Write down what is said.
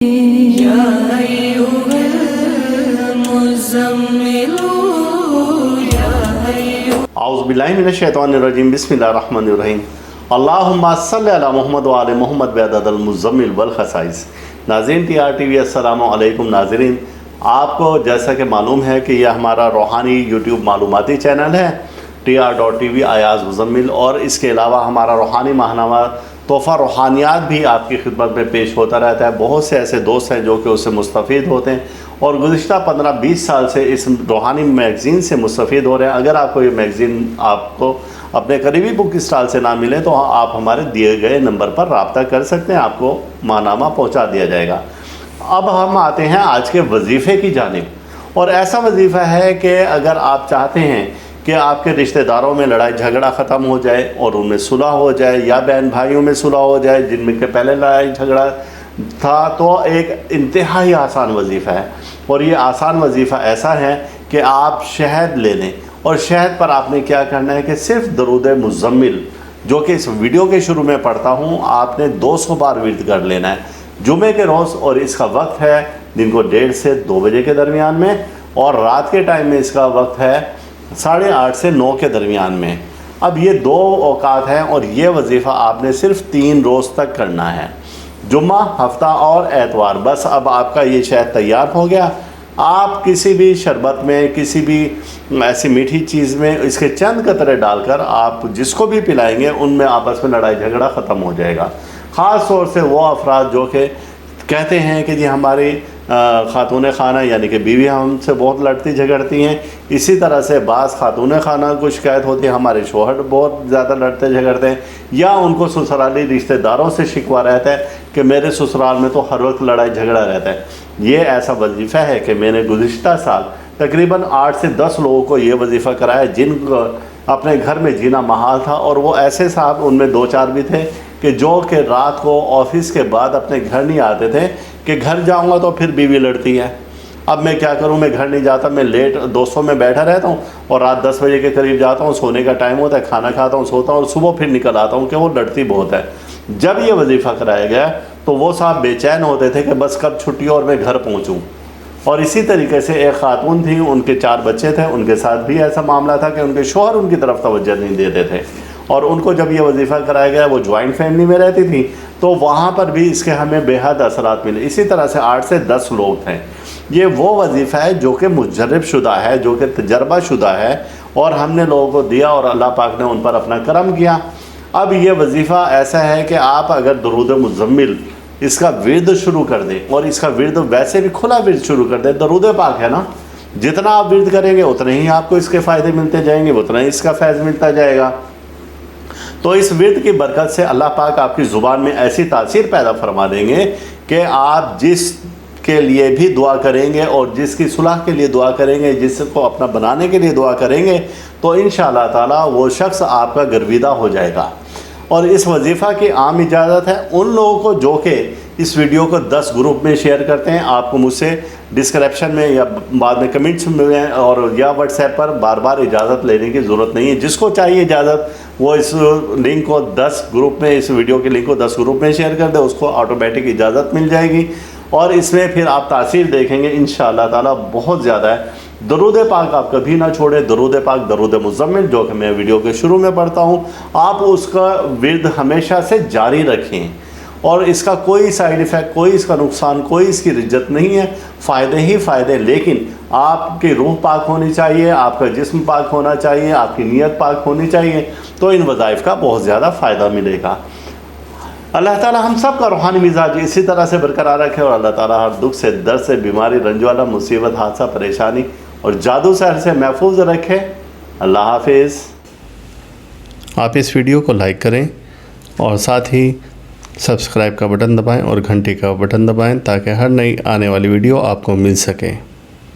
یا ایھا المزمل اعوذ باللہ من الشیطان الرجیم بسم اللہ الرحمن الرحیم اللہم صلی علی محمد وعلی محمد بعدد المزمل والخصائص۔ ناظرین ٹی آر ٹی وی السلام علیکم۔ ناظرین، آپ کو جیسا کہ معلوم ہے کہ یہ ہمارا روحانی یوٹیوب معلوماتی چینل ہے TR.TV ایاز مزمل، اور اس کے علاوہ ہمارا روحانی ماہنامہ تحفہ روحانیات بھی آپ کی خدمت میں پیش ہوتا رہتا ہے۔ بہت سے ایسے دوست ہیں جو کہ اس سے مستفید ہوتے ہیں اور گزشتہ 15-20 سال سے اس روحانی میگزین سے مستفید ہو رہے ہیں۔ اگر آپ کو یہ میگزین آپ کو اپنے قریبی بک اسٹال سے نہ ملے تو آپ ہمارے دیے گئے نمبر پر رابطہ کر سکتے ہیں، آپ کو ماہنامہ پہنچا دیا جائے گا۔ اب ہم آتے ہیں آج کے وظیفے کی جانب، اور ایسا وظیفہ ہے کہ اگر آپ چاہتے ہیں کہ آپ کے رشتہ داروں میں لڑائی جھگڑا ختم ہو جائے اور ان میں صلح ہو جائے، یا بہن بھائیوں میں صلح ہو جائے جن میں کہ پہلے لڑائی جھگڑا تھا، تو ایک انتہائی آسان وظیفہ ہے۔ اور یہ آسان وظیفہ ایسا ہے کہ آپ شہد لے لیں، اور شہد پر آپ نے کیا کرنا ہے کہ صرف درود مزمل جو کہ اس ویڈیو کے شروع میں پڑھتا ہوں، آپ نے 200 بار ورد کر لینا ہے جمعے کے روز، اور اس کا وقت ہے دن کو 1:30 سے 2 بجے کے درمیان میں، اور رات کے ٹائم میں اس کا وقت ہے 8:30 سے 9 کے درمیان میں۔ اب یہ 2 اوقات ہیں، اور یہ وظیفہ آپ نے صرف 3 روز تک کرنا ہے، جمعہ، ہفتہ اور اتوار۔ بس اب آپ کا یہ شہد تیار ہو گیا۔ آپ کسی بھی شربت میں، کسی بھی ایسی میٹھی چیز میں اس کے چند قطرے ڈال کر آپ جس کو بھی پلائیں گے ان میں آپس میں لڑائی جھگڑا ختم ہو جائے گا۔ خاص طور سے وہ افراد جو کہ کہتے ہیں کہ جی ہماری خاتون خانہ یعنی کہ بیوی ہم سے بہت لڑتی جھگڑتی ہیں، اسی طرح سے بعض خاتون خانہ کو شکایت ہوتی ہے ہمارے شوہر بہت زیادہ لڑتے جھگڑتے ہیں، یا ان کو سسرالی رشتہ داروں سے شکوہ رہتا ہے کہ میرے سسرال میں تو ہر وقت لڑائی جھگڑا رہتا ہے۔ یہ ایسا وظیفہ ہے کہ میں نے گزشتہ سال تقریباً 8 سے 10 لوگوں کو یہ وظیفہ کرایا جن کو اپنے گھر میں جینا محال تھا، اور وہ ایسے صاحب ان میں 2-4 بھی تھے کہ جو کہ رات کو آفس کے بعد اپنے گھر نہیں آتے تھے کہ گھر جاؤں گا تو پھر بیوی لڑتی ہے، اب میں کیا کروں، میں گھر نہیں جاتا، میں لیٹ دوستوں میں بیٹھا رہتا ہوں اور رات 10 بجے کے قریب جاتا ہوں، سونے کا ٹائم ہوتا ہے، کھانا کھاتا ہوں، سوتا ہوں، اور صبح پھر نکل آتا ہوں کہ وہ لڑتی بہت ہے۔ جب یہ وظیفہ کرایا گیا تو وہ صاحب بے چین ہوتے تھے کہ بس کب چھٹی ہو اور میں گھر پہنچوں۔ اور اسی طریقے سے ایک خاتون تھی، ان کے 4 بچے تھے، ان کے ساتھ بھی ایسا معاملہ تھا کہ ان کے شوہر ان کی طرف توجہ نہیں دیتے تھے، اور ان کو جب یہ وظیفہ کرایا گیا، وہ جوائنٹ فیملی میں رہتی تھی، تو وہاں پر بھی اس کے ہمیں بے حد اثرات ملے۔ اسی طرح سے 8 سے 10 لوگ تھے۔ یہ وہ وظیفہ ہے جو کہ مجرب شدہ ہے، جو کہ تجربہ شدہ ہے، اور ہم نے لوگوں کو دیا اور اللہ پاک نے ان پر اپنا کرم کیا۔ اب یہ وظیفہ ایسا ہے کہ آپ اگر درود مزمل اس کا ورد شروع کر دیں، اور اس کا ورد ویسے بھی کھلا ورد شروع کر دیں، درود پاک ہے نا، جتنا آپ ورد کریں گے اتنے ہی آپ کو اس کے فائدے ملتے جائیں گے، اتنا ہی اس کا فیض ملتا جائے گا۔ تو اس ورد کی برکت سے اللہ پاک آپ کی زبان میں ایسی تاثیر پیدا فرما دیں گے کہ آپ جس کے لیے بھی دعا کریں گے اور جس کی صلح کے لیے دعا کریں گے، جس کو اپنا بنانے کے لیے دعا کریں گے، تو انشاءاللہ تعالی وہ شخص آپ کا گرویدہ ہو جائے گا۔ اور اس وظیفہ کی عام اجازت ہے ان لوگوں کو جو کہ اس ویڈیو کو 10 گروپ میں شیئر کرتے ہیں۔ آپ کو مجھ سے ڈسکرپشن میں یا بعد میں کمنٹس میں اور یا واٹس ایپ پر بار بار اجازت لینے کی ضرورت نہیں ہے۔ جس کو چاہیے اجازت وہ اس لنک کو 10 گروپ میں، اس ویڈیو کے لنک کو 10 گروپ میں شیئر کر دے، اس کو آٹومیٹک اجازت مل جائے گی، اور اس میں پھر آپ تاثیر دیکھیں گے انشاءاللہ تعالی بہت زیادہ ہے۔ درود پاک آپ کبھی نہ چھوڑیں، درود پاک، درود مزمل جو کہ میں ویڈیو کے شروع میں پڑھتا ہوں، آپ اس کا ورد ہمیشہ سے جاری رکھیں، اور اس کا کوئی سائیڈ ایفیکٹ، کوئی اس کا نقصان، کوئی اس کی رجت نہیں ہے، فائدے ہی فائدے۔ لیکن آپ کی روح پاک ہونی چاہیے، آپ کا جسم پاک ہونا چاہیے، آپ کی نیت پاک ہونی چاہیے، تو ان وظائف کا بہت زیادہ فائدہ ملے گا۔ اللہ تعالی ہم سب کا روحانی مزاج اسی طرح سے برقرار رکھے، اور اللہ تعالی ہر دکھ سے، درد سے، بیماری، رنج والا، مصیبت، حادثہ، پریشانی اور جادو سحر سے محفوظ رکھے۔ اللہ حافظ۔ آپ اس ویڈیو کو لائک کریں اور ساتھ ہی سبسکرائب کا بٹن دبائیں اور گھنٹی کا بٹن دبائیں تاکہ ہر نئی آنے والی ویڈیو آپ کو مل سکے۔